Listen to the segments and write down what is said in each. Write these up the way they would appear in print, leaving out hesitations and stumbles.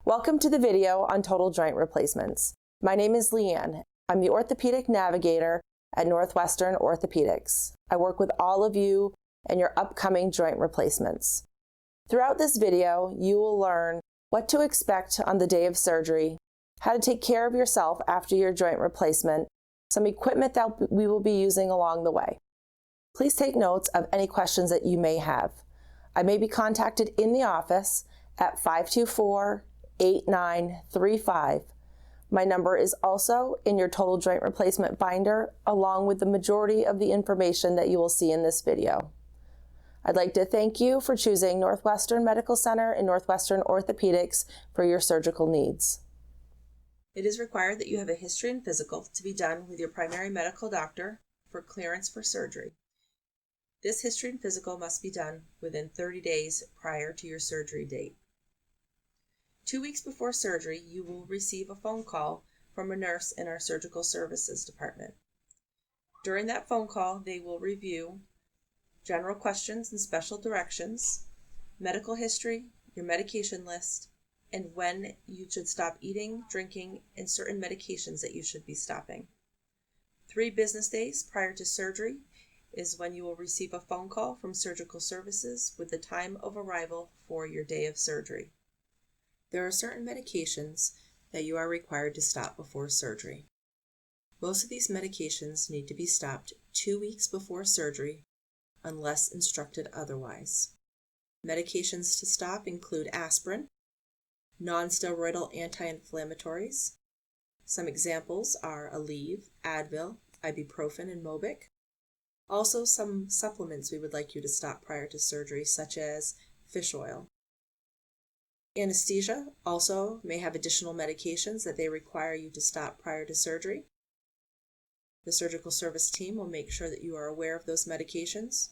Welcome to the video on total joint replacements. My name is Leanne. I'm the orthopedic navigator at Northwestern Orthopedics. I work with all of you and your upcoming joint replacements. Throughout this video, you will learn what to expect on the day of surgery, how to take care of yourself after your joint replacement, some equipment that we will be using along the way. Please take notes of any questions that you may have. I may be contacted in the office at 524-8935. My number is also in your total joint replacement binder, along with the majority of the information that you will see in this video. I'd like to thank you for choosing Northwestern Medical Center and Northwestern Orthopedics for your surgical needs. It is required that you have a history and physical to be done with your primary medical doctor for clearance for surgery. This history and physical must be done within 30 days prior to your surgery date. 2 weeks before surgery, you will receive a phone call from a nurse in our surgical services department. During that phone call, they will review general questions and special directions, medical history, your medication list, and when you should stop eating, drinking, and certain medications that you should be stopping. 3 business days prior to surgery is when you will receive a phone call from surgical services with the time of arrival for your day of surgery. There are certain medications that you are required to stop before surgery. Most of these medications need to be stopped 2 weeks before surgery unless instructed otherwise. Medications to stop include aspirin, non-steroidal anti-inflammatories. Some examples are Aleve, Advil, ibuprofen, and Mobic. Also, some supplements we would like you to stop prior to surgery, such as fish oil. Anesthesia also may have additional medications that they require you to stop prior to surgery. The surgical service team will make sure that you are aware of those medications.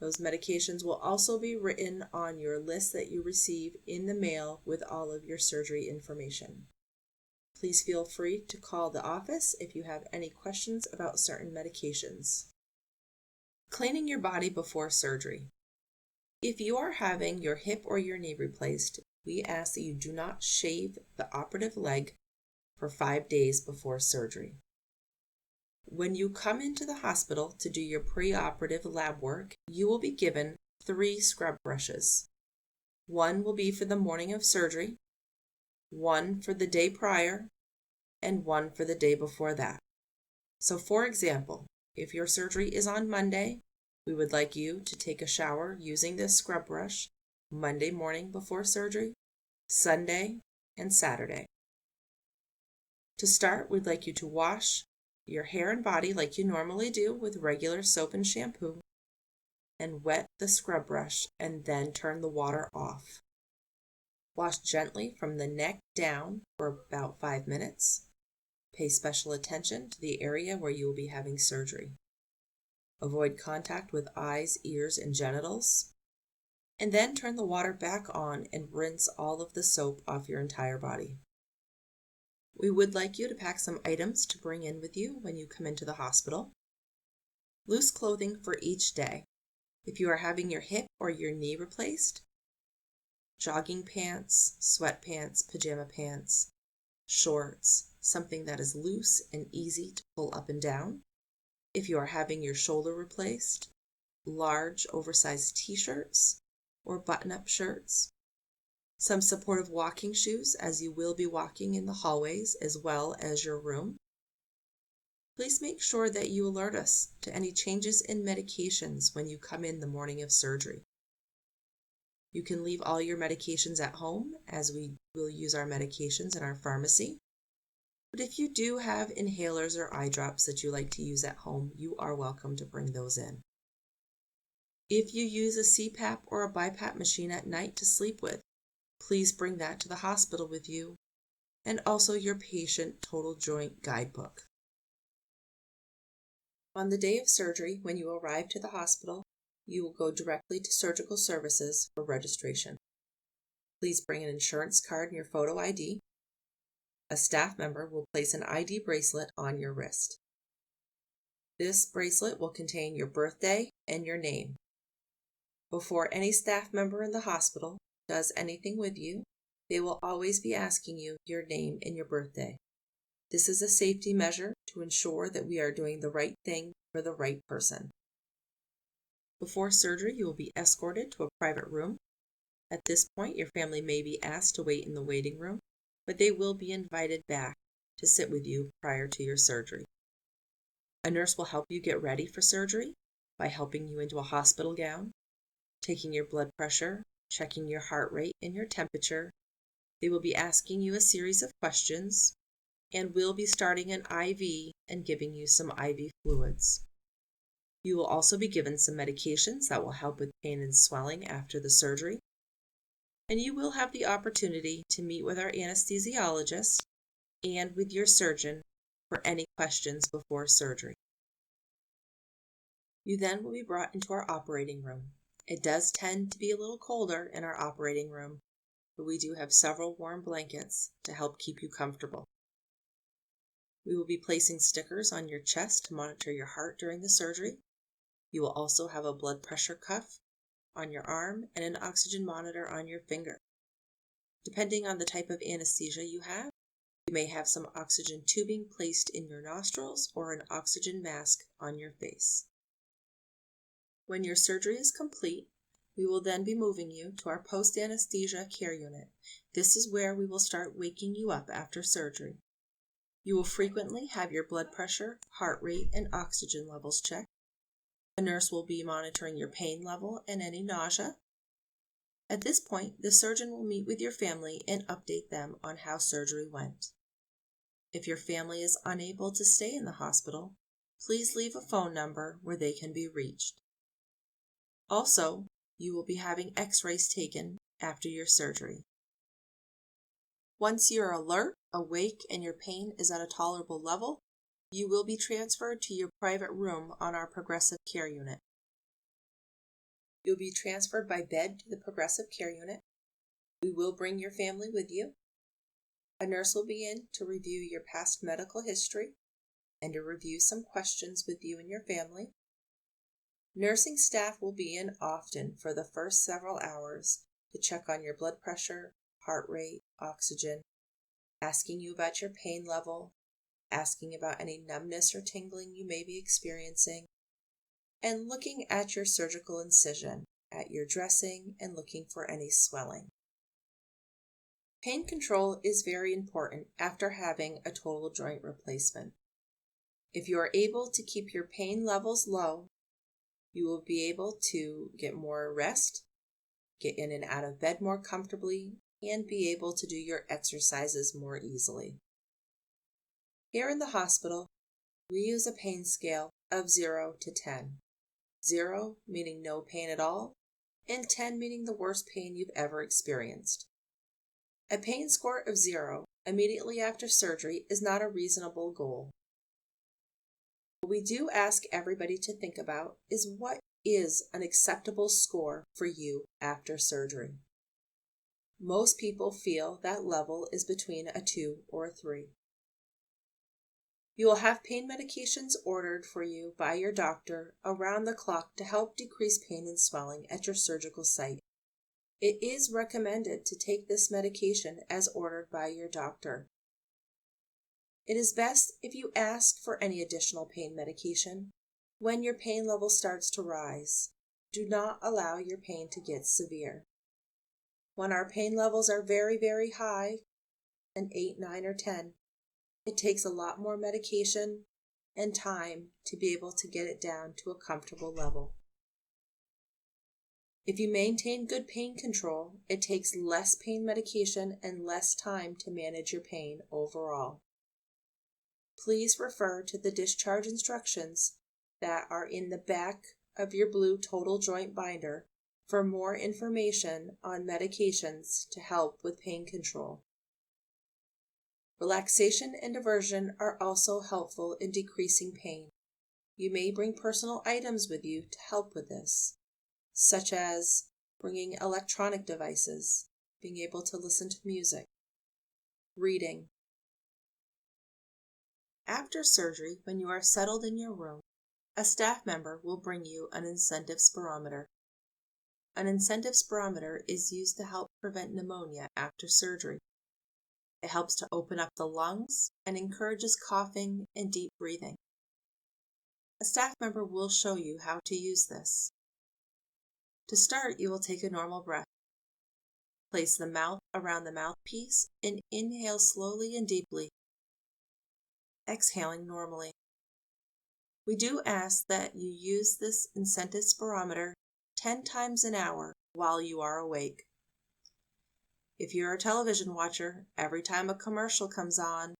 Those medications will also be written on your list that you receive in the mail with all of your surgery information. Please feel free to call the office if you have any questions about certain medications. Cleaning your body before surgery. If you are having your hip or your knee replaced, we ask that you do not shave the operative leg for 5 days before surgery. When you come into the hospital to do your preoperative lab work, you will be given 3 scrub brushes. 1 will be for the morning of surgery, 1 for the day prior, and 1 for the day before that. So for example, if your surgery is on Monday, we would like you to take a shower using this scrub brush Monday morning before surgery, Sunday, and Saturday. To start, we'd like you to wash your hair and body like you normally do with regular soap and shampoo, and wet the scrub brush and then turn the water off. Wash gently from the neck down for about 5 minutes. Pay special attention to the area where you will be having surgery. Avoid contact with eyes, ears, and genitals. And then turn the water back on and rinse all of the soap off your entire body. We would like you to pack some items to bring in with you when you come into the hospital. Loose clothing for each day. If you are having your hip or your knee replaced, jogging pants, sweatpants, pajama pants, shorts, something that is loose and easy to pull up and down. If you are having your shoulder replaced, large oversized t-shirts or button-up shirts. Some supportive walking shoes, as you will be walking in the hallways as well as your room. Please make sure that you alert us to any changes in medications when you come in the morning of surgery. You can leave all your medications at home, as we will use our medications in our pharmacy. But if you do have inhalers or eye drops that you like to use at home, you are welcome to bring those in. If you use a CPAP or a BiPAP machine at night to sleep with, please bring that to the hospital with you, and also your patient total joint guidebook. On the day of surgery, when you arrive to the hospital, you will go directly to surgical services for registration. Please bring an insurance card and your photo ID. A staff member will place an ID bracelet on your wrist. This bracelet will contain your birthday and your name. Before any staff member in the hospital does anything with you, They will always be asking you your name and your birthday. This is a safety measure to ensure that we are doing the right thing for the right person. Before surgery, you will be escorted to a private room. At this point, your family may be asked to wait in the waiting room, but they will be invited back to sit with you prior to your surgery. A nurse will help you get ready for surgery by helping you into a hospital gown, taking your blood pressure, checking your heart rate and your temperature. They will be asking you a series of questions and will be starting an IV and giving you some IV fluids. You will also be given some medications that will help with pain and swelling after the surgery. And you will have the opportunity to meet with our anesthesiologist and with your surgeon for any questions before surgery. You then will be brought into our operating room. It does tend to be a little colder in our operating room, but we do have several warm blankets to help keep you comfortable. We will be placing stickers on your chest to monitor your heart during the surgery. You will also have a blood pressure cuff on your arm and an oxygen monitor on your finger. Depending on the type of anesthesia you have, you may have some oxygen tubing placed in your nostrils or an oxygen mask on your face. When your surgery is complete, we will then be moving you to our post-anesthesia care unit. This is where we will start waking you up after surgery. You will frequently have your blood pressure, heart rate, and oxygen levels checked. A nurse will be monitoring your pain level and any nausea. At this point, the surgeon will meet with your family and update them on how surgery went. If your family is unable to stay in the hospital, please leave a phone number where they can be reached. Also, you will be having x-rays taken after your surgery. Once you're alert, awake, and your pain is at a tolerable level, you will be transferred to your private room on our progressive care unit. You'll be transferred by bed to the progressive care unit. We will bring your family with you. A nurse will be in to review your past medical history and to review some questions with you and your family. Nursing staff will be in often for the first several hours to check on your blood pressure, heart rate, oxygen, asking you about your pain level, asking about any numbness or tingling you may be experiencing, and looking at your surgical incision, at your dressing, and looking for any swelling. Pain control is very important after having a total joint replacement. If you are able to keep your pain levels low, you will be able to get more rest, get in and out of bed more comfortably, and be able to do your exercises more easily. Here in the hospital, we use a pain scale of 0 to 10. 0 meaning no pain at all, and 10 meaning the worst pain you've ever experienced. A pain score of 0 immediately after surgery is not a reasonable goal. What we do ask everybody to think about is what is an acceptable score for you after surgery. Most people feel that level is between a 2 or a 3. You will have pain medications ordered for you by your doctor around the clock to help decrease pain and swelling at your surgical site. It is recommended to take this medication as ordered by your doctor. It is best if you ask for any additional pain medication when your pain level starts to rise. Do not allow your pain to get severe. When our pain levels are very, very high, an 8, 9, or 10, it takes a lot more medication and time to be able to get it down to a comfortable level. If you maintain good pain control, it takes less pain medication and less time to manage your pain overall. Please refer to the discharge instructions that are in the back of your blue total joint binder for more information on medications to help with pain control. Relaxation and diversion are also helpful in decreasing pain. You may bring personal items with you to help with this, such as bringing electronic devices, being able to listen to music, reading. After surgery, when you are settled in your room, a staff member will bring you an incentive spirometer. An incentive spirometer is used to help prevent pneumonia after surgery. It helps to open up the lungs and encourages coughing and deep breathing. A staff member will show you how to use this. To start, you will take a normal breath. Place the mouth around the mouthpiece and inhale slowly and deeply, exhaling normally. We do ask that you use this incentive spirometer 10 times an hour while you are awake. If you're a television watcher, every time a commercial comes on,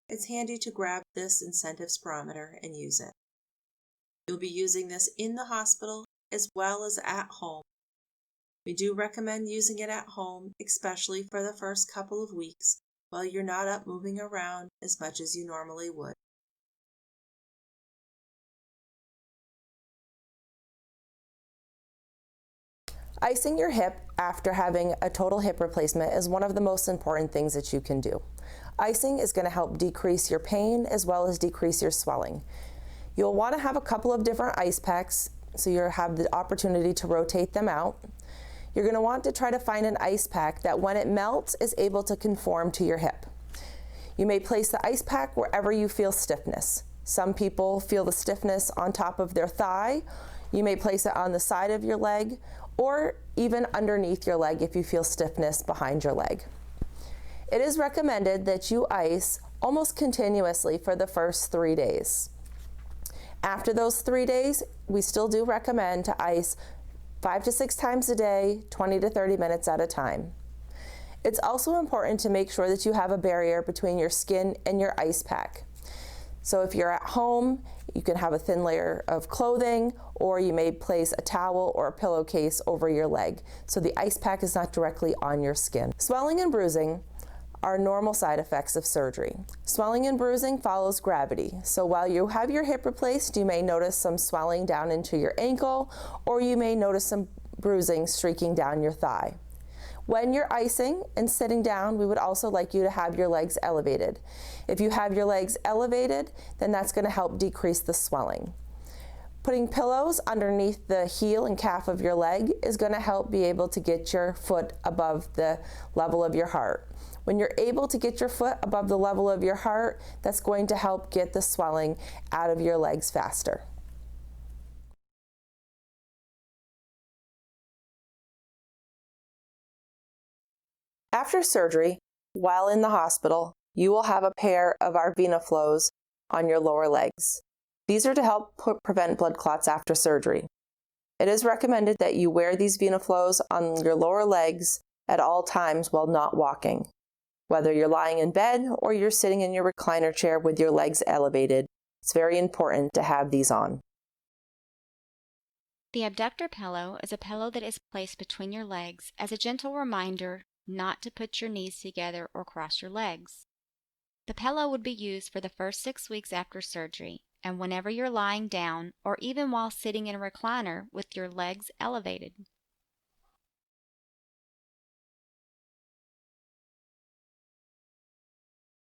it's handy to grab this incentive spirometer and use it. You'll be using this in the hospital as well as at home. We do recommend using it at home, especially for the first couple of weeks while you're not up moving around as much as you normally would. Icing your hip after having a total hip replacement is one of the most important things that you can do. Icing is going to help decrease your pain as well as decrease your swelling. You'll want to have a couple of different ice packs so you have the opportunity to rotate them out. You're going to want to try to find an ice pack that when it melts is able to conform to your hip. You may place the ice pack wherever you feel stiffness. Some people feel the stiffness on top of their thigh. You may place it on the side of your leg or even underneath your leg if you feel stiffness behind your leg. It is recommended that you ice almost continuously for the first 3 days. After those 3 days, we still do recommend to ice 5 to 6 times a day, 20 to 30 minutes at a time. It's also important to make sure that you have a barrier between your skin and your ice pack. So if you're at home, you can have a thin layer of clothing, or you may place a towel or a pillowcase over your leg so the ice pack is not directly on your skin. Swelling and bruising are normal side effects of surgery. Swelling and bruising follows gravity. So while you have your hip replaced, you may notice some swelling down into your ankle, or you may notice some bruising streaking down your thigh. When you're icing and sitting down, we would also like you to have your legs elevated. If you have your legs elevated, then that's going to help decrease the swelling. Putting pillows underneath the heel and calf of your leg is going to help be able to get your foot above the level of your heart. When you're able to get your foot above the level of your heart, that's going to help get the swelling out of your legs faster. After surgery, while in the hospital, you will have a pair of our VenaFlows on your lower legs. These are to help prevent blood clots after surgery. It is recommended that you wear these VenaFlows on your lower legs at all times while not walking. Whether you're lying in bed or you're sitting in your recliner chair with your legs elevated, it's very important to have these on. The abductor pillow is a pillow that is placed between your legs as a gentle reminder not to put your knees together or cross your legs. The pillow would be used for the first 6 weeks after surgery and whenever you're lying down or even while sitting in a recliner with your legs elevated.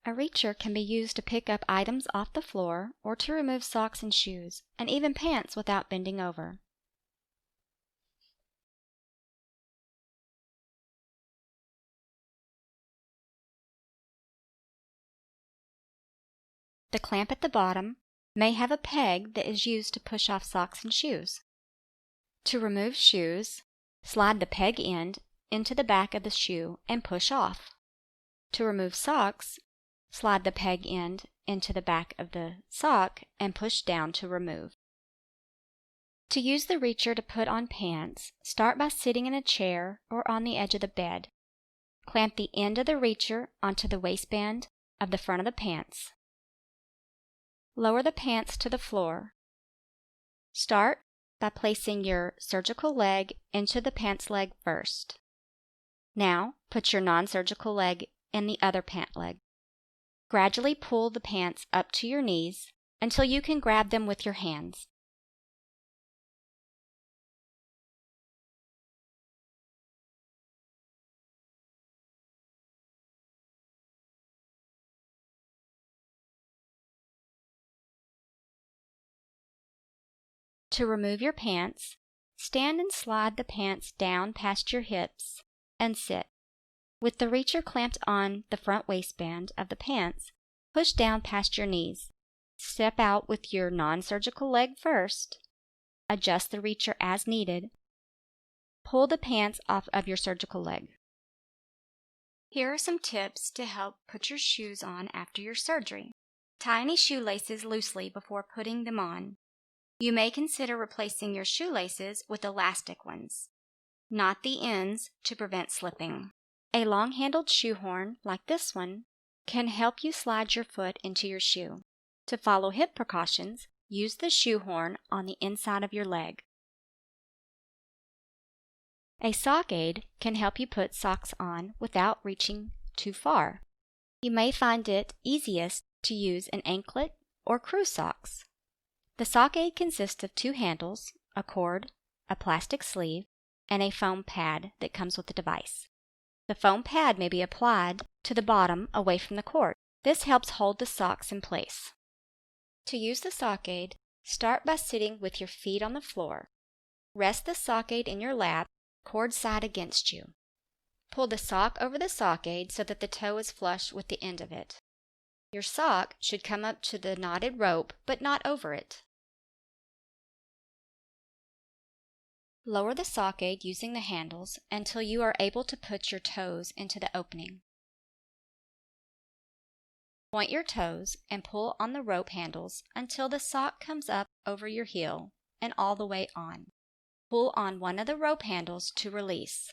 A reacher can be used to pick up items off the floor or to remove socks and shoes, and even pants without bending over. The clamp at the bottom may have a peg that is used to push off socks and shoes. To remove shoes, slide the peg end into the back of the shoe and push off. To remove socks, slide the peg end into the back of the sock and push down to remove. To use the reacher to put on pants, start by sitting in a chair or on the edge of the bed. Clamp the end of the reacher onto the waistband of the front of the pants. Lower the pants to the floor. Start by placing your surgical leg into the pants leg first. Now, put your non-surgical leg in the other pant leg. Gradually pull the pants up to your knees until you can grab them with your hands. To remove your pants, stand and slide the pants down past your hips and sit. With the reacher clamped on the front waistband of the pants, push down past your knees. Step out with your non-surgical leg first. Adjust the reacher as needed. Pull the pants off of your surgical leg. Here are some tips to help put your shoes on after your surgery. Tie any shoelaces loosely before putting them on. You may consider replacing your shoelaces with elastic ones, not the ends, to prevent slipping. A long-handled shoehorn, like this one, can help you slide your foot into your shoe. To follow hip precautions, use the shoehorn on the inside of your leg. A sock aid can help you put socks on without reaching too far. You may find it easiest to use an anklet or crew socks. The sock aid consists of 2 handles, a cord, a plastic sleeve, and a foam pad that comes with the device. The foam pad may be applied to the bottom away from the cord. This helps hold the socks in place. To use the sock aid, start by sitting with your feet on the floor. Rest the sock aid in your lap, cord side against you. Pull the sock over the sock aid so that the toe is flush with the end of it. Your sock should come up to the knotted rope, but not over it. Lower the sock aid using the handles until you are able to put your toes into the opening. Point your toes and pull on the rope handles until the sock comes up over your heel and all the way on. Pull on one of the rope handles to release.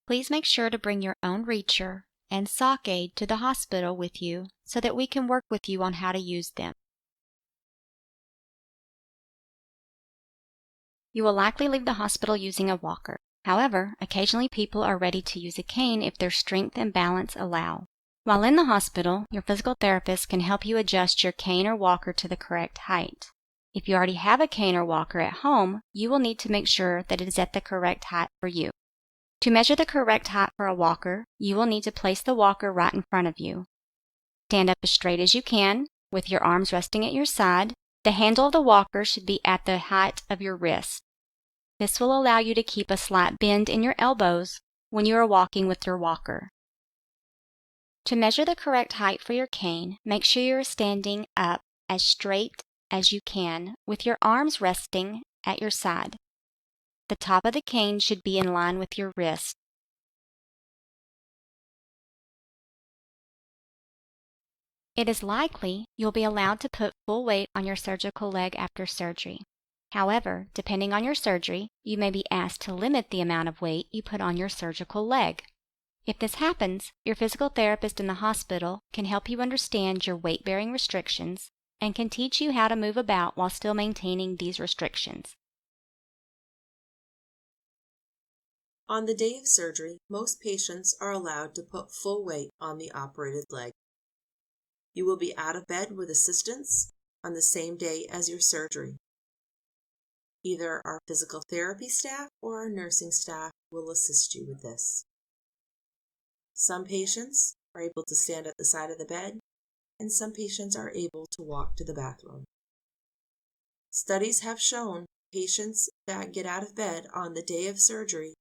Please make sure to bring your own reacher and sock aid to the hospital with you so that we can work with you on how to use them. You will likely leave the hospital using a walker. However, occasionally people are ready to use a cane if their strength and balance allow. While in the hospital, your physical therapist can help you adjust your cane or walker to the correct height. If you already have a cane or walker at home, you will need to make sure that it is at the correct height for you. To measure the correct height for a walker, you will need to place the walker right in front of you. Stand up as straight as you can, with your arms resting at your side. The handle of the walker should be at the height of your wrist. This will allow you to keep a slight bend in your elbows when you are walking with your walker. To measure the correct height for your cane, make sure you are standing up as straight as you can with your arms resting at your side. The top of the cane should be in line with your wrist. It is likely you'll be allowed to put full weight on your surgical leg after surgery. However, depending on your surgery, you may be asked to limit the amount of weight you put on your surgical leg. If this happens, your physical therapist in the hospital can help you understand your weight-bearing restrictions and can teach you how to move about while still maintaining these restrictions. On the day of surgery, most patients are allowed to put full weight on the operated leg. You will be out of bed with assistance on the same day as your surgery. Either our physical therapy staff or our nursing staff will assist you with this. Some patients are able to stand at the side of the bed, and some patients are able to walk to the bathroom. Studies have shown patients that get out of bed on the day of surgery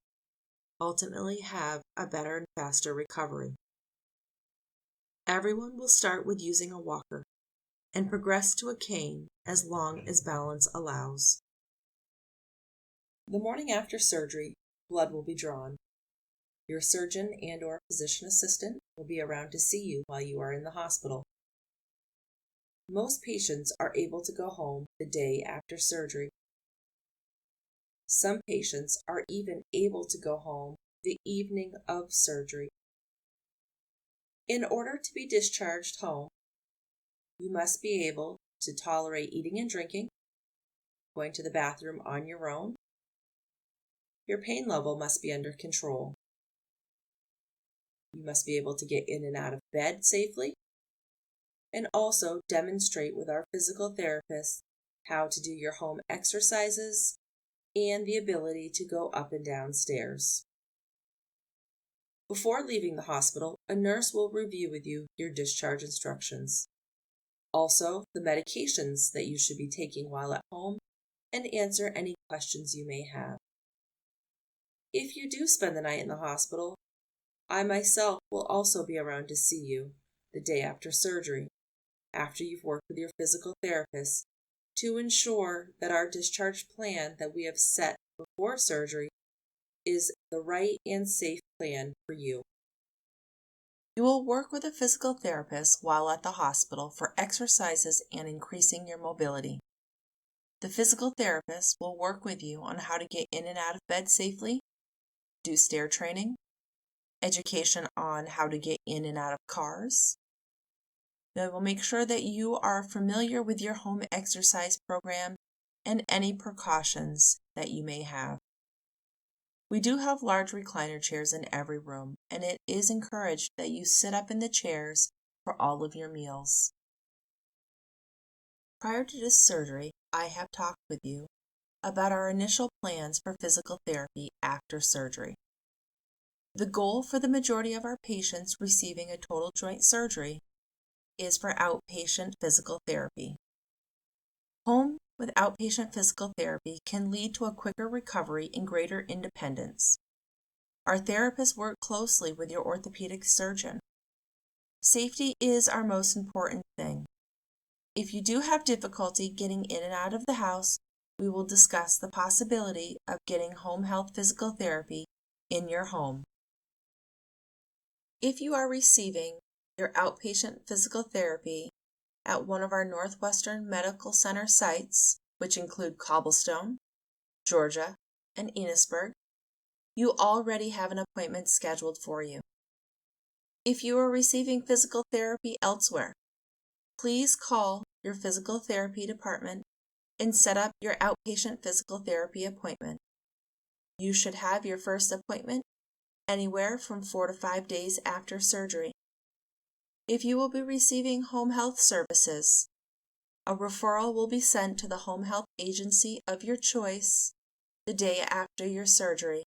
ultimately have a better and faster recovery. Everyone will start with using a walker and progress to a cane as long as balance allows. The morning after surgery, blood will be drawn. Your surgeon and/or physician assistant will be around to see you while you are in the hospital. Most patients are able to go home the day after surgery. Some patients are even able to go home the evening of surgery. In order to be discharged home, you must be able to tolerate eating and drinking, going to the bathroom on your own. Your pain level must be under control. You must be able to get in and out of bed safely, and also demonstrate with our physical therapist how to do your home exercises, and the ability to go up and down stairs. Before leaving the hospital, a nurse will review with you your discharge instructions. Also, the medications that you should be taking while at home, and answer any questions you may have. If you do spend the night in the hospital, I myself will also be around to see you the day after surgery, after you've worked with your physical therapist, to ensure that our discharge plan that we have set before surgery is the right and safe plan for you. You will work with a physical therapist while at the hospital for exercises and increasing your mobility. The physical therapist will work with you on how to get in and out of bed safely, do stair training, education on how to get in and out of cars. They will make sure that you are familiar with your home exercise program and any precautions that you may have. We do have large recliner chairs in every room, and it is encouraged that you sit up in the chairs for all of your meals. Prior to this surgery, I have talked with you about our initial plans for physical therapy after surgery. The goal for the majority of our patients receiving a total joint surgery is for outpatient physical therapy. Home with outpatient physical therapy can lead to a quicker recovery and greater independence. Our therapists work closely with your orthopedic surgeon. Safety is our most important thing. If you do have difficulty getting in and out of the house, we will discuss the possibility of getting home health physical therapy in your home. If you are receiving your outpatient physical therapy at one of our Northwestern Medical Center sites, which include Cobblestone, Georgia, and Enosburg, you already have an appointment scheduled for you. If you are receiving physical therapy elsewhere, please call your physical therapy department and set up your outpatient physical therapy appointment. You should have your first appointment anywhere from 4 to 5 days after surgery. If you will be receiving home health services, a referral will be sent to the home health agency of your choice the day after your surgery.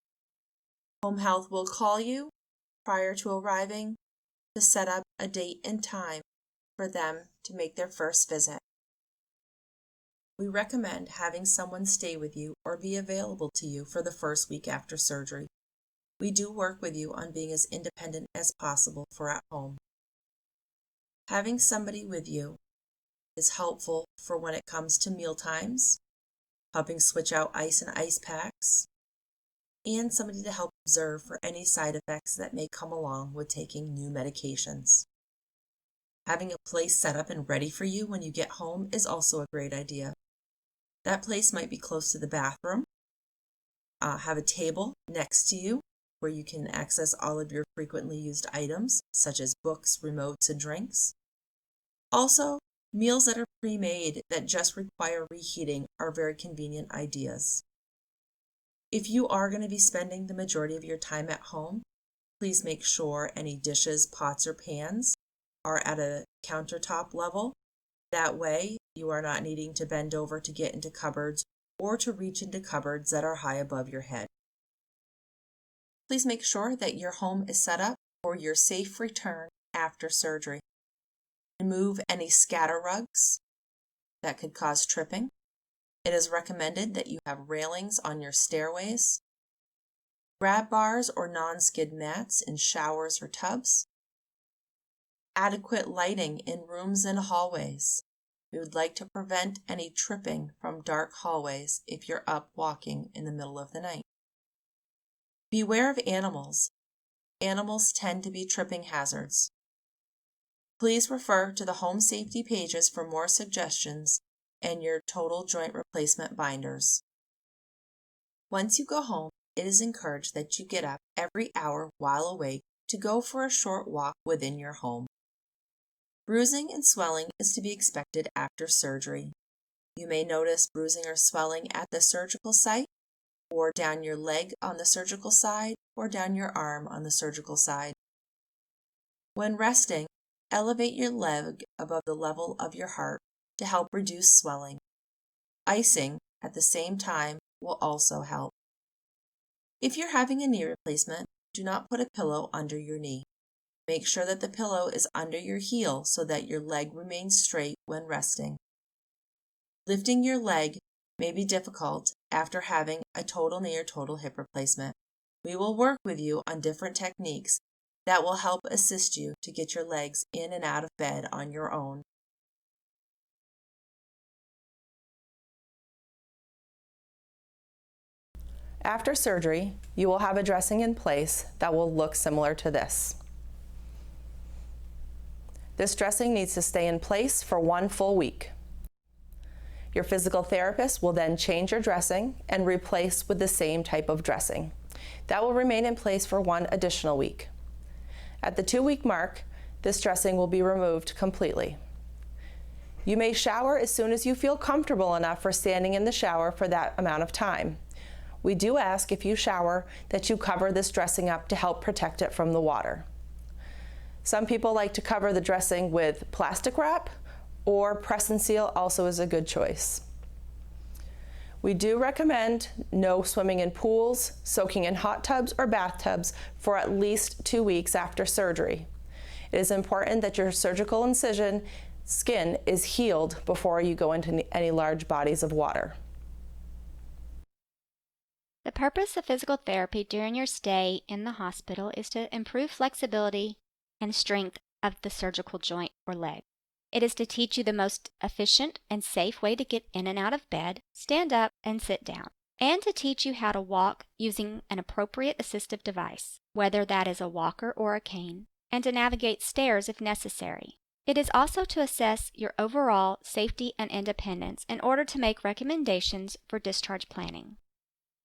Home health will call you prior to arriving to set up a date and time for them to make their first visit. We recommend having someone stay with you or be available to you for the first week after surgery. We do work with you on being as independent as possible for at home. Having somebody with you is helpful for when it comes to meal times, helping switch out ice and ice packs, and somebody to help observe for any side effects that may come along with taking new medications. Having a place set up and ready for you when you get home is also a great idea. That place might be close to the bathroom. Have a table next to you where you can access all of your frequently used items, such as books, remotes, and drinks. Also, meals that are pre-made that just require reheating are very convenient ideas. If you are going to be spending the majority of your time at home, please make sure any dishes, pots, or pans are at a countertop level. That way, you are not needing to bend over to get into cupboards or to reach into cupboards that are high above your head. Please make sure that your home is set up for your safe return after surgery. Remove any scatter rugs that could cause tripping. It is recommended that you have railings on your stairways, grab bars or non-skid mats in showers or tubs, adequate lighting in rooms and hallways. We would like to prevent any tripping from dark hallways if you're up walking in the middle of the night. Beware of animals. Animals tend to be tripping hazards. Please refer to the home safety pages for more suggestions and your total joint replacement binders. Once you go home, it is encouraged that you get up every hour while awake to go for a short walk within your home. Bruising and swelling is to be expected after surgery. You may notice bruising or swelling at the surgical site, or down your leg on the surgical side, or down your arm on the surgical side. When resting, elevate your leg above the level of your heart to help reduce swelling. Icing at the same time will also help. If you're having a knee replacement, do not put a pillow under your knee. Make sure that the pillow is under your heel so that your leg remains straight when resting. Lifting your leg may be difficult after having a total knee or total hip replacement. We will work with you on different techniques that will help assist you to get your legs in and out of bed on your own. After surgery, you will have a dressing in place that will look similar to this. This dressing needs to stay in place for 1 full week. Your physical therapist will then change your dressing and replace with the same type of dressing. That will remain in place for 1 additional week. At the 2-week mark, this dressing will be removed completely. You may shower as soon as you feel comfortable enough for standing in the shower for that amount of time. We do ask if you shower that you cover this dressing up to help protect it from the water. Some people like to cover the dressing with plastic wrap, or press and seal also is a good choice. We do recommend no swimming in pools, soaking in hot tubs or bathtubs for at least 2 weeks after surgery. It is important that your surgical incision skin is healed before you go into any large bodies of water. The purpose of physical therapy during your stay in the hospital is to improve flexibility and strength of the surgical joint or leg. It is to teach you the most efficient and safe way to get in and out of bed, stand up, and sit down, and to teach you how to walk using an appropriate assistive device, whether that is a walker or a cane, and to navigate stairs if necessary. It is also to assess your overall safety and independence in order to make recommendations for discharge planning.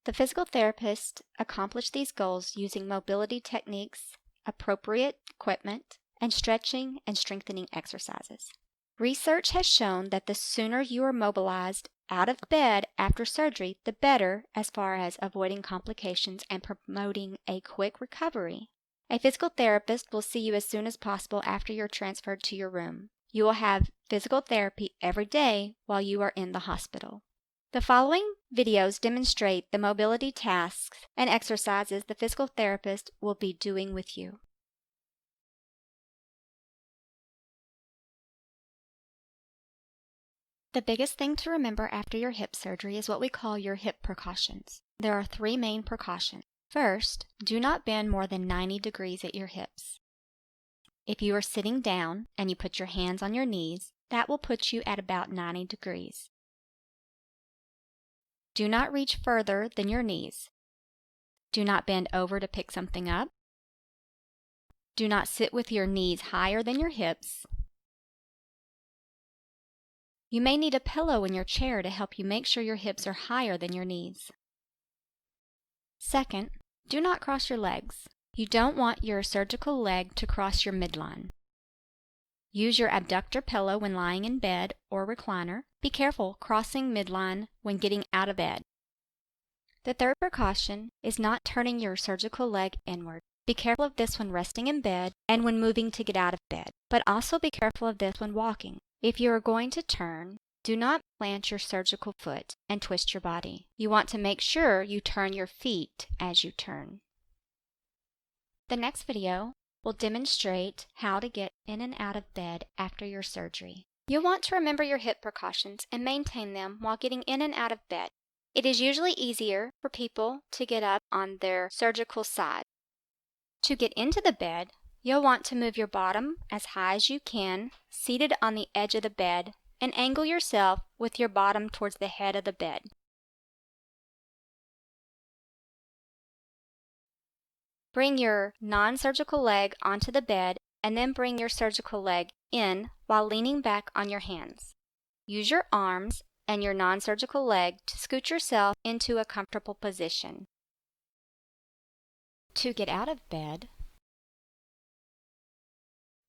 The physical therapist accomplished these goals using mobility techniques, appropriate equipment, and stretching and strengthening exercises. Research has shown that the sooner you are mobilized out of bed after surgery, the better as far as avoiding complications and promoting a quick recovery. A physical therapist will see you as soon as possible after you're transferred to your room. You will have physical therapy every day while you are in the hospital. The following videos demonstrate the mobility tasks and exercises the physical therapist will be doing with you. The biggest thing to remember after your hip surgery is what we call your hip precautions. There are 3 main precautions. First, do not bend more than 90 degrees at your hips. If you are sitting down and you put your hands on your knees, that will put you at about 90 degrees. Do not reach further than your knees. Do not bend over to pick something up. Do not sit with your knees higher than your hips. You may need a pillow in your chair to help you make sure your hips are higher than your knees. Second, do not cross your legs. You don't want your surgical leg to cross your midline. Use your abductor pillow when lying in bed or recliner. Be careful crossing midline when getting out of bed. The third precaution is not turning your surgical leg inward. Be careful of this when resting in bed and when moving to get out of bed, but also be careful of this when walking. If you are going to turn, do not plant your surgical foot and twist your body. You want to make sure you turn your feet as you turn. The next video will demonstrate how to get in and out of bed after your surgery. You'll want to remember your hip precautions and maintain them while getting in and out of bed. It is usually easier for people to get up on their surgical side. To get into the bed, you'll want to move your bottom as high as you can, seated on the edge of the bed, and angle yourself with your bottom towards the head of the bed. Bring your non-surgical leg onto the bed and then bring your surgical leg in while leaning back on your hands. Use your arms and your non-surgical leg to scoot yourself into a comfortable position. To get out of bed,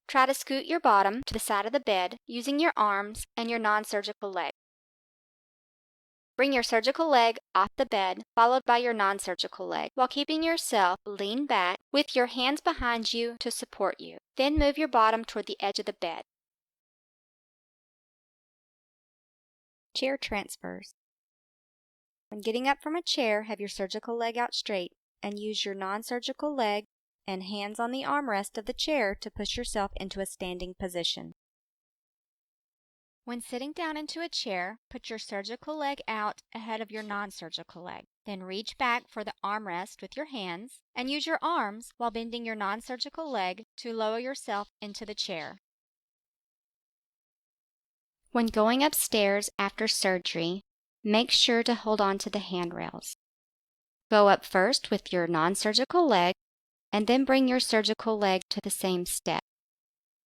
try to scoot your bottom to the side of the bed using your arms and your non-surgical leg. Bring your surgical leg off the bed, followed by your non-surgical leg, while keeping yourself lean back with your hands behind you to support you. Then move your bottom toward the edge of the bed. Chair transfers. When getting up from a chair, have your surgical leg out straight. and use your non-surgical leg and hands on the armrest of the chair to push yourself into a standing position. When sitting down into a chair, put your surgical leg out ahead of your non-surgical leg. Then reach back for the armrest with your hands and use your arms while bending your non-surgical leg to lower yourself into the chair. When going upstairs after surgery, make sure to hold on to the handrails. Go up first with your non-surgical leg and then bring your surgical leg to the same step.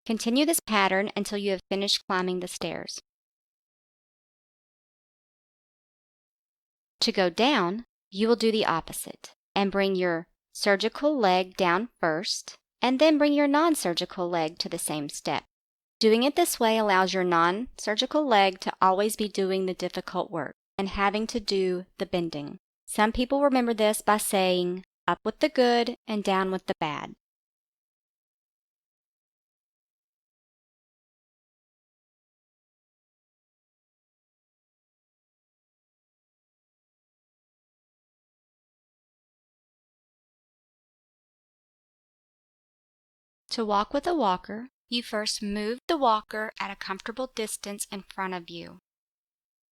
Continue this pattern until you have finished climbing the stairs. To go down, you will do the opposite and bring your surgical leg down first and then bring your non-surgical leg to the same step. Doing it this way allows your non-surgical leg to always be doing the difficult work and having to do the bending. Some people remember this by saying, up with the good and down with the bad. To walk with a walker, you first move the walker at a comfortable distance in front of you.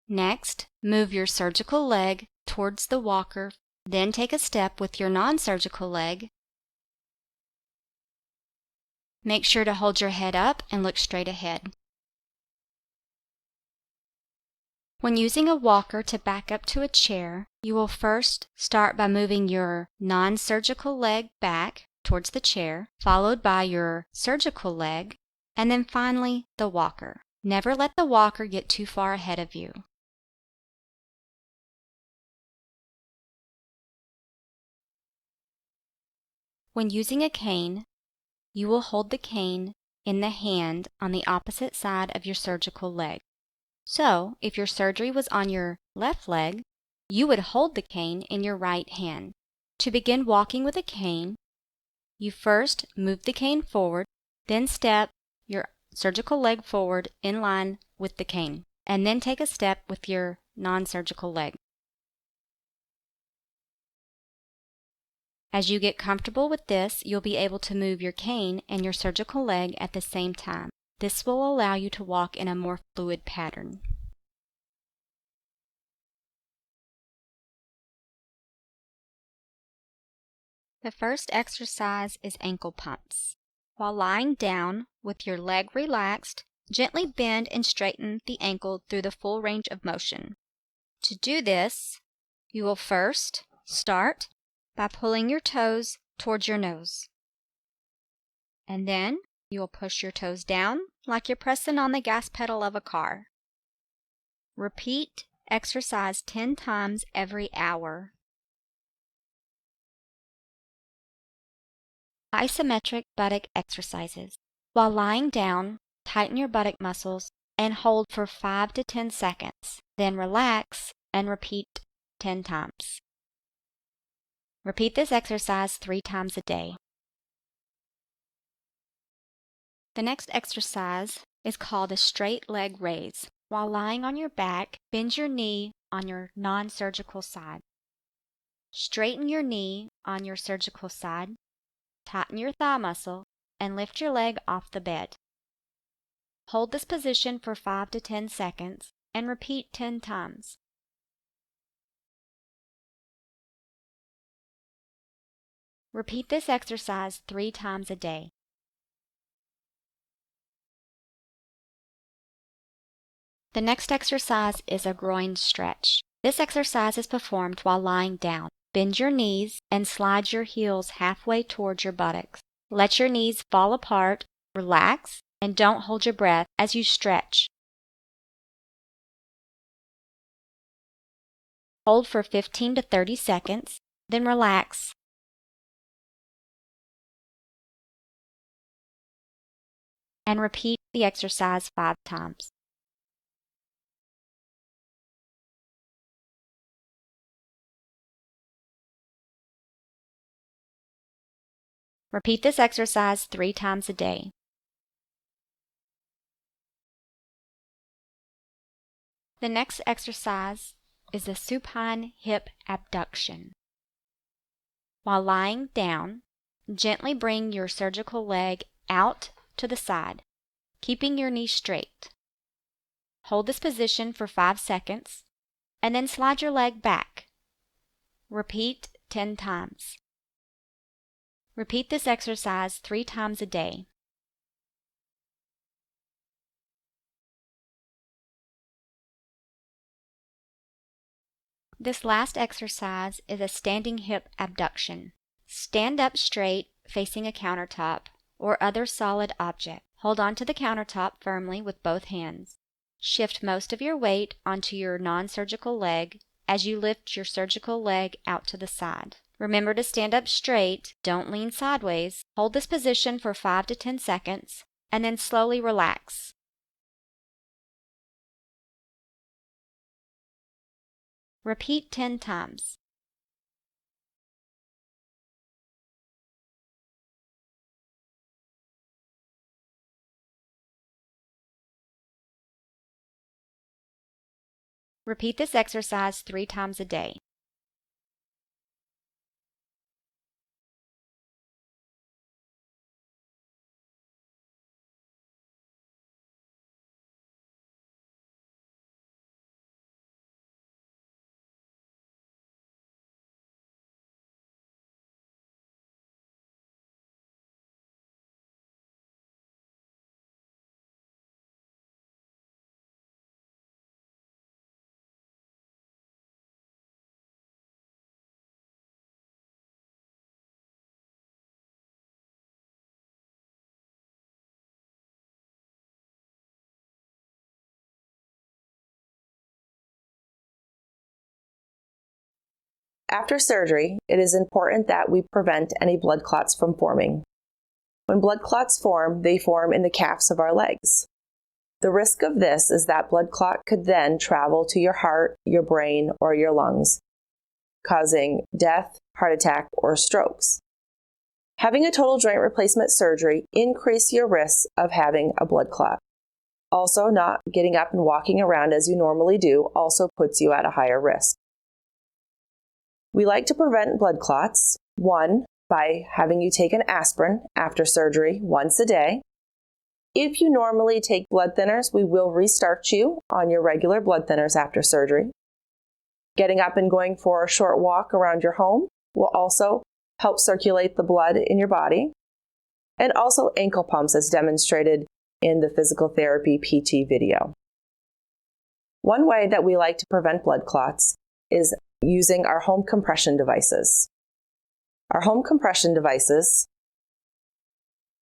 Next, move your surgical leg towards the walker, then take a step with your non-surgical leg. Make sure to hold your head up and look straight ahead. When using a walker to back up to a chair, you will first start by moving your non-surgical leg back towards the chair, followed by your surgical leg, and then finally the walker. Never let the walker get too far ahead of you. When using a cane, you will hold the cane in the hand on the opposite side of your surgical leg. So, if your surgery was on your left leg, you would hold the cane in your right hand. To begin walking with a cane, you first move the cane forward, then step your surgical leg forward in line with the cane, and then take a step with your non-surgical leg. As you get comfortable with this, you'll be able to move your cane and your surgical leg at the same time. This will allow you to walk in a more fluid pattern. The first exercise is ankle pumps. While lying down with your leg relaxed, gently bend and straighten the ankle through the full range of motion. To do this, you will first start by pulling your toes towards your nose. And then you will push your toes down like you're pressing on the gas pedal of a car. Repeat exercise 10 times every hour. Isometric buttock exercises. While lying down, tighten your buttock muscles and hold for 5 to 10 seconds. Then relax and repeat 10 times. Repeat this exercise 3 times a day. The next exercise is called a straight leg raise. While lying on your back, bend your knee on your non-surgical side. Straighten your knee on your surgical side, tighten your thigh muscle, and lift your leg off the bed. Hold this position for 5 to 10 seconds and repeat 10 times. Repeat this exercise 3 times a day. The next exercise is a groin stretch. This exercise is performed while lying down. Bend your knees and slide your heels halfway towards your buttocks. Let your knees fall apart, relax, and don't hold your breath as you stretch. Hold for 15 to 30 seconds, then relax. And repeat the exercise 5 times. Repeat this exercise 3 times a day. The next exercise is the supine hip abduction. While lying down, gently bring your surgical leg out to the side, keeping your knee straight. Hold this position for 5 seconds, and then slide your leg back. Repeat 10 times. Repeat this exercise 3 times a day. This last exercise is a standing hip abduction. Stand up straight, facing a countertop or other solid object. Hold onto the countertop firmly with both hands. Shift most of your weight onto your non-surgical leg as you lift your surgical leg out to the side. Remember to stand up straight, don't lean sideways. Hold this position for 5 to 10 seconds, and then slowly relax. Repeat 10 times. Repeat this exercise 3 times a day. After surgery, it is important that we prevent any blood clots from forming. When blood clots form, they form in the calves of our legs. The risk of this is that blood clot could then travel to your heart, your brain, or your lungs, causing death, heart attack, or strokes. Having a total joint replacement surgery increases your risk of having a blood clot. Also, not getting up and walking around as you normally do also puts you at a higher risk. We like to prevent blood clots, 1, by having you take an aspirin after surgery once a day. If you normally take blood thinners, we will restart you on your regular blood thinners after surgery. Getting up and going for a short walk around your home will also help circulate the blood in your body. And also ankle pumps as demonstrated in the physical therapy PT video. One way that we like to prevent blood clots is using our home compression devices. Our home compression devices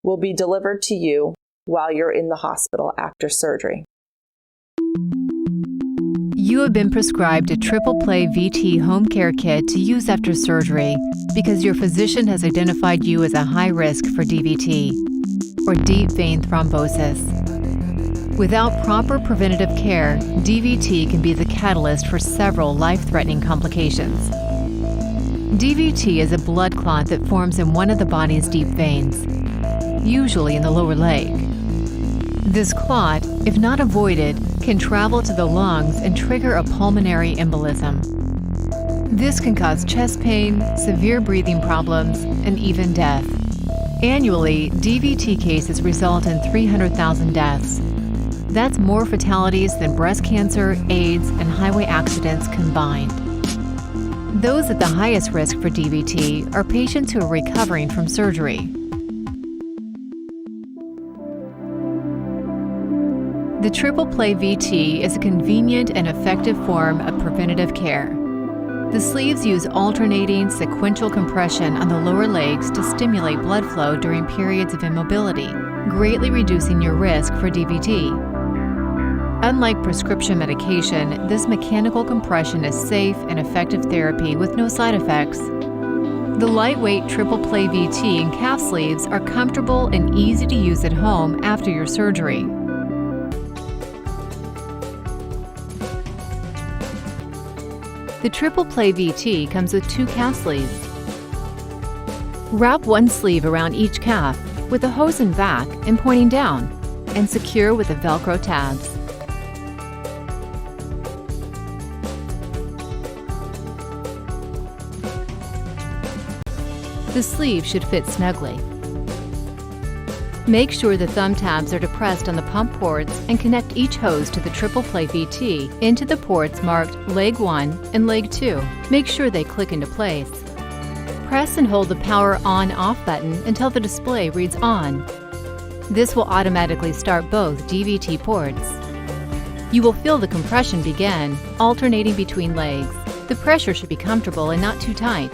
will be delivered to you while you're in the hospital after surgery. You have been prescribed a triple play VT home care kit to use after surgery because your physician has identified you as a high risk for DVT, or deep vein thrombosis. Without proper preventative care, DVT can be the catalyst for several life-threatening complications. DVT is a blood clot that forms in one of the body's deep veins, usually in the lower leg. This clot, if not avoided, can travel to the lungs and trigger a pulmonary embolism. This can cause chest pain, severe breathing problems, and even death. Annually, DVT cases result in 300,000 deaths. That's more fatalities than breast cancer, AIDS, and highway accidents combined. Those at the highest risk for DVT are patients who are recovering from surgery. The triple play VT is a convenient and effective form of preventative care. The sleeves use alternating sequential compression on the lower legs to stimulate blood flow during periods of immobility, greatly reducing your risk for DVT. Unlike prescription medication, this mechanical compression is safe and effective therapy with no side effects. The lightweight triple play VT and calf sleeves are comfortable and easy to use at home after your surgery. The triple play VT comes with 2 calf sleeves. Wrap one sleeve around each calf with a hose in back and pointing down, and secure with the Velcro tabs. The sleeve should fit snugly. Make sure the thumb tabs are depressed on the pump ports and connect each hose to the triple play VT into the ports marked Leg 1 and Leg 2. Make sure they click into place. Press and hold the power on/off button until the display reads on. This will automatically start both DVT ports. You will feel the compression begin, alternating between legs. The pressure should be comfortable and not too tight.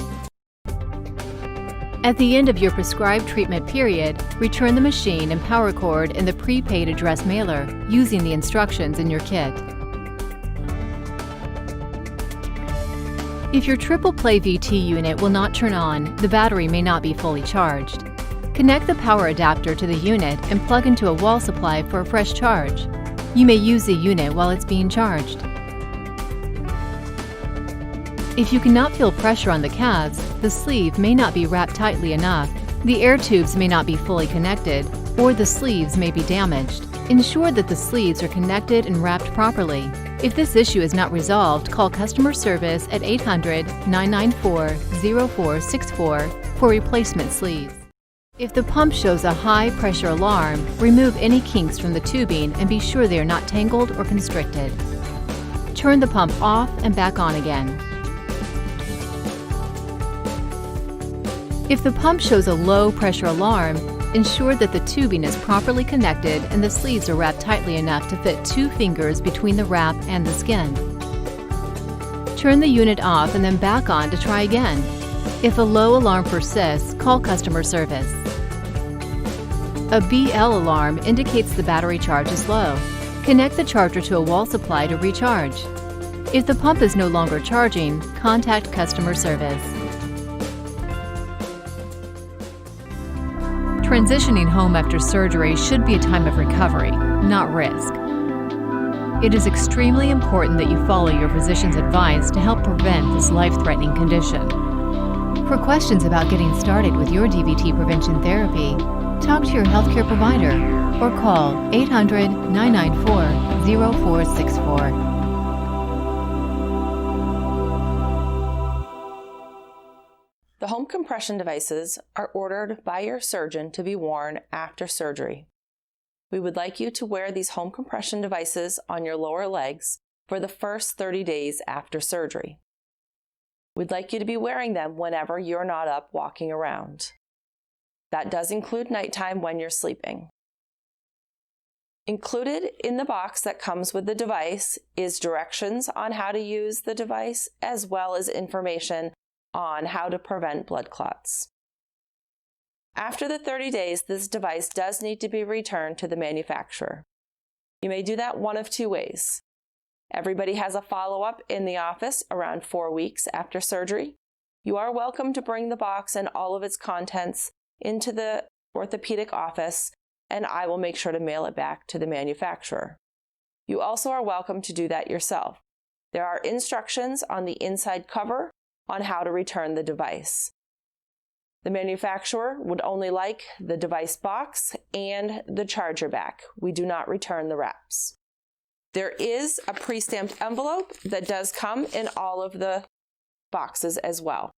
At the end of your prescribed treatment period, return the machine and power cord in the prepaid address mailer using the instructions in your kit. If your triple play VT unit will not turn on, the battery may not be fully charged. Connect the power adapter to the unit and plug into a wall supply for a fresh charge. You may use the unit while it's being charged. If you cannot feel pressure on the calves, the sleeve may not be wrapped tightly enough, the air tubes may not be fully connected, or the sleeves may be damaged. Ensure that the sleeves are connected and wrapped properly. If this issue is not resolved, call customer service at 800-994-0464 for replacement sleeves. If the pump shows a high pressure alarm, remove any kinks from the tubing and be sure they are not tangled or constricted. Turn the pump off and back on again. If the pump shows a low pressure alarm, ensure that the tubing is properly connected and the sleeves are wrapped tightly enough to fit 2 fingers between the wrap and the skin. Turn the unit off and then back on to try again. If a low alarm persists, call customer service. A BL alarm indicates the battery charge is low. Connect the charger to a wall supply to recharge. If the pump is no longer charging, contact customer service. Transitioning home after surgery should be a time of recovery, not risk. It is extremely important that you follow your physician's advice to help prevent this life-threatening condition. For questions about getting started with your DVT prevention therapy, talk to your healthcare provider or call 800-994-0464. The home compression devices are ordered by your surgeon to be worn after surgery. We would like you to wear these home compression devices on your lower legs for the first 30 days after surgery. We'd like you to be wearing them whenever you're not up walking around. That does include nighttime when you're sleeping. Included in the box that comes with the device is directions on how to use the device, as well as information on how to prevent blood clots. After the 30 days, this device does need to be returned to the manufacturer. You may do that one of 2 ways. Everybody has a follow-up in the office around 4 weeks after surgery. You are welcome to bring the box and all of its contents into the orthopedic office, and I will make sure to mail it back to the manufacturer. You also are welcome to do that yourself. There are instructions on the inside cover on how to return the device. The manufacturer would only like the device box and the charger back. We do not return the wraps. There is a pre-stamped envelope that does come in all of the boxes as well.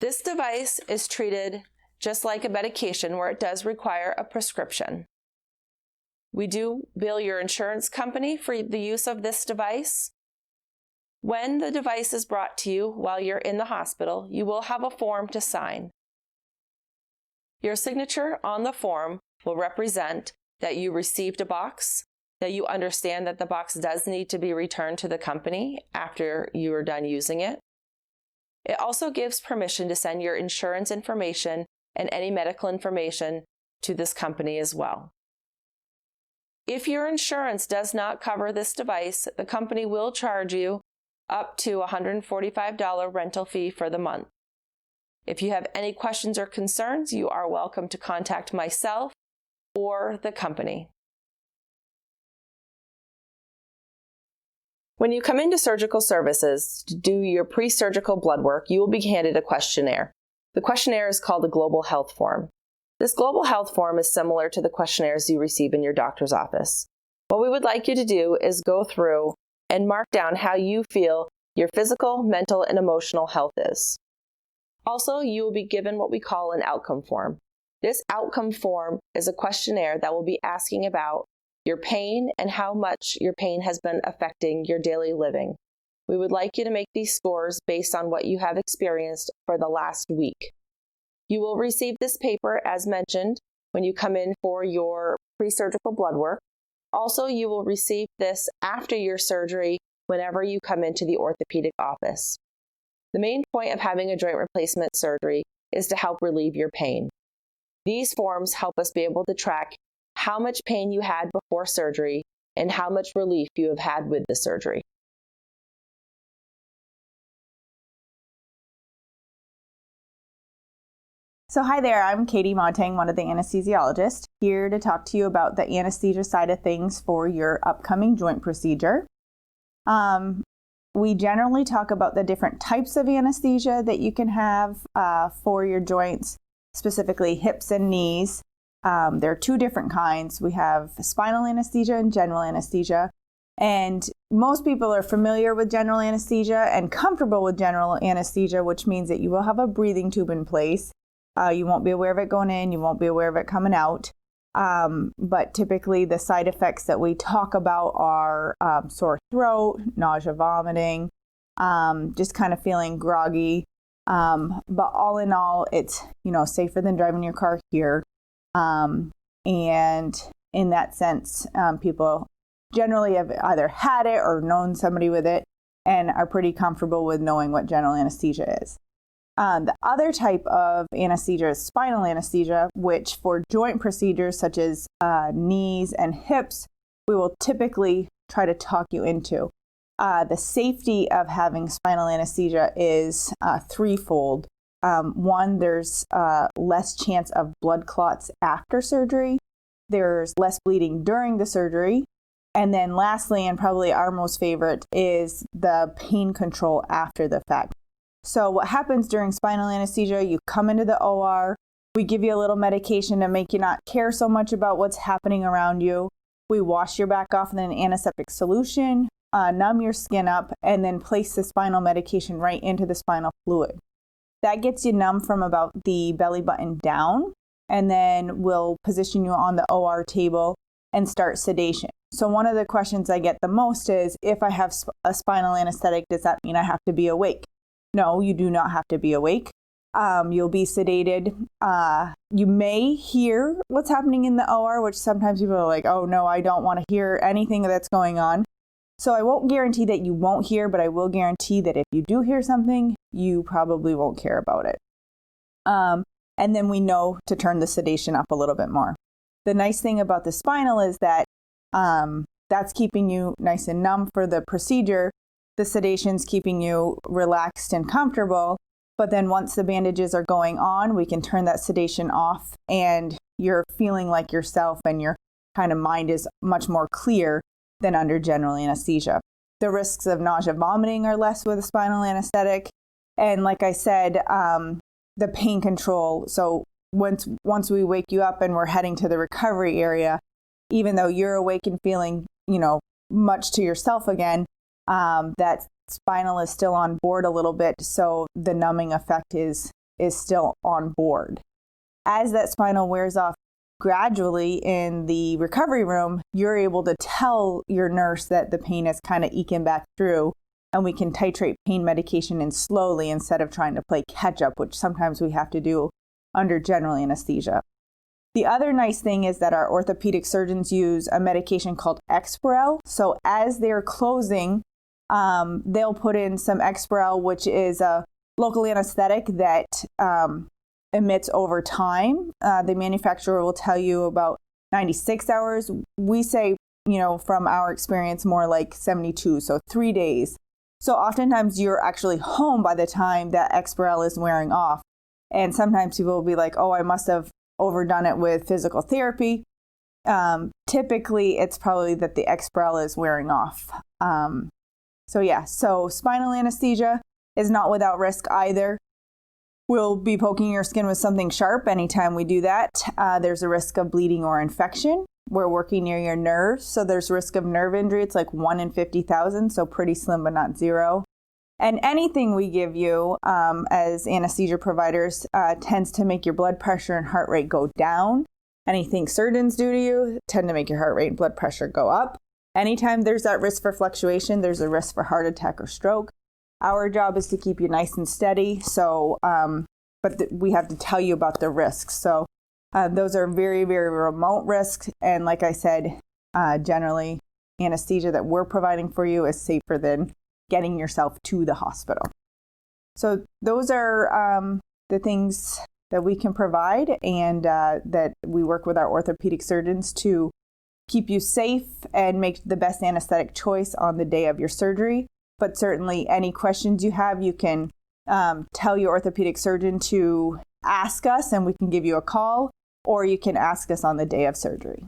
This device is treated just like a medication where it does require a prescription. We do bill your insurance company for the use of this device. When the device is brought to you while you're in the hospital, you will have a form to sign. Your signature on the form will represent that you received a box, that you understand that the box does need to be returned to the company after you are done using it. It also gives permission to send your insurance information and any medical information to this company as well. If your insurance does not cover this device, the company will charge you up to a $145 rental fee for the month. If you have any questions or concerns, you are welcome to contact myself or the company. When you come into surgical services to do your pre-surgical blood work, you will be handed a questionnaire. The questionnaire is called a global health form. This global health form is similar to the questionnaires you receive in your doctor's office. What we would like you to do is go through and mark down how you feel your physical, mental, and emotional health is. Also, you will be given what we call an outcome form. This outcome form is a questionnaire that will be asking about your pain and how much your pain has been affecting your daily living. We would like you to make these scores based on what you have experienced for the last week. You will receive this paper, as mentioned, when you come in for your pre-surgical blood work. Also, you will receive this after your surgery whenever you come into the orthopedic office. The main point of having a joint replacement surgery is to help relieve your pain. These forms help us be able to track how much pain you had before surgery and how much relief you have had with the surgery. So hi there, I'm Katie Montang, one of the anesthesiologists, here to talk to you about the anesthesia side of things for your upcoming joint procedure. We generally talk about the different types of anesthesia that you can have for your joints, specifically hips and knees. There are two different kinds. We have spinal anesthesia and general anesthesia. And most people are familiar with general anesthesia and comfortable with general anesthesia, which means that you will have a breathing tube in place. You won't be aware of it going in, you won't be aware of it coming out. But typically the side effects that we talk about are sore throat, nausea, vomiting, just kind of feeling groggy. But all in all, it's, safer than driving your car here. And in that sense, people generally have either had it or known somebody with it and are pretty comfortable with knowing what general anesthesia is. The other type of anesthesia is spinal anesthesia, which for joint procedures such as knees and hips, we will typically try to talk you into. The safety of having spinal anesthesia is threefold. One, there's less chance of blood clots after surgery. There's less bleeding during the surgery. And then lastly, and probably our most favorite, is the pain control after the fact. So what happens during spinal anesthesia, you come into the OR, we give you a little medication to make you not care so much about what's happening around you. We wash your back off in an antiseptic solution, numb your skin up, and then place the spinal medication right into the spinal fluid. That gets you numb from about the belly button down, and then we'll position you on the OR table and start sedation. So one of the questions I get the most is, if I have a spinal anesthetic, does that mean I have to be awake? No, you do not have to be awake. You'll be sedated. You may hear what's happening in the OR, which sometimes people are like, oh no, I don't want to hear anything that's going on. So I won't guarantee that you won't hear, but I will guarantee that if you do hear something, you probably won't care about it. And then we know to turn the sedation up a little bit more. The nice thing about the spinal is that that's keeping you nice and numb for the procedure. The sedation's keeping you relaxed and comfortable, but then once the bandages are going on, we can turn that sedation off and you're feeling like yourself and your kind of mind is much more clear than under general anesthesia. The risks of nausea, vomiting are less with a spinal anesthetic. And like I said, the pain control. So once we wake you up and we're heading to the recovery area, even though you're awake and feeling, much to yourself again, that spinal is still on board a little bit, so the numbing effect is still on board. As that spinal wears off gradually in the recovery room, you're able to tell your nurse that the pain is kind of eking back through, and we can titrate pain medication in slowly instead of trying to play catch up, which sometimes we have to do under general anesthesia. The other nice thing is that our orthopedic surgeons use a medication called Exparel. So as they're closing, they'll put in some Exparel, which is a local anesthetic that emits over time. The manufacturer will tell you about 96 hours. We say, from our experience, more like 72, so 3 days. So oftentimes you're actually home by the time that Exparel is wearing off. And sometimes people will be like, oh, I must have overdone it with physical therapy. Typically, it's probably that the Exparel is wearing off. So spinal anesthesia is not without risk either. We'll be poking your skin with something sharp anytime we do that. There's a risk of bleeding or infection. We're working near your nerves, so there's risk of nerve injury. It's like 1 in 50,000, so pretty slim but not zero. And anything we give you as anesthesia providers tends to make your blood pressure and heart rate go down. Anything surgeons do to you tend to make your heart rate and blood pressure go up. Anytime there's that risk for fluctuation, there's a risk for heart attack or stroke. Our job is to keep you nice and steady. So, we have to tell you about the risks. So those are very, very remote risks. And like I said, generally anesthesia that we're providing for you is safer than getting yourself to the hospital. So those are the things that we can provide, and that we work with our orthopedic surgeons to keep you safe and make the best anesthetic choice on the day of your surgery. But certainly any questions you have, you can tell your orthopedic surgeon to ask us and we can give you a call, or you can ask us on the day of surgery.